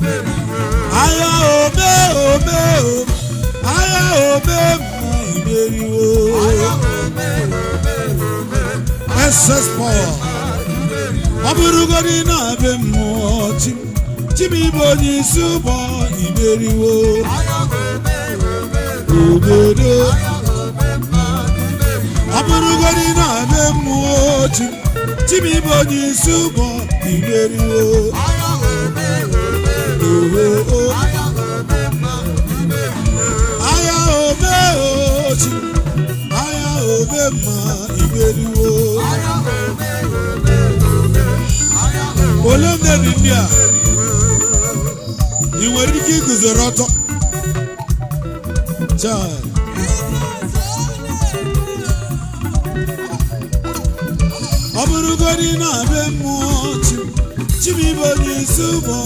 aya ome ome aya ome iberiwo SS power ọbụrụgodi na be mmụọ chimibo n'isi ụbọ iberiwo obodo ọbụrụgodi na be mmụọ chimibo n'isi ụbọ iberiwo aya ome ochi aya ome ma iberiwo ole ndị dị ndị a ị nwere ike iguzoro ọtọ ọ bụrụgodi na be mmụọ chimibo n'isi ụbọ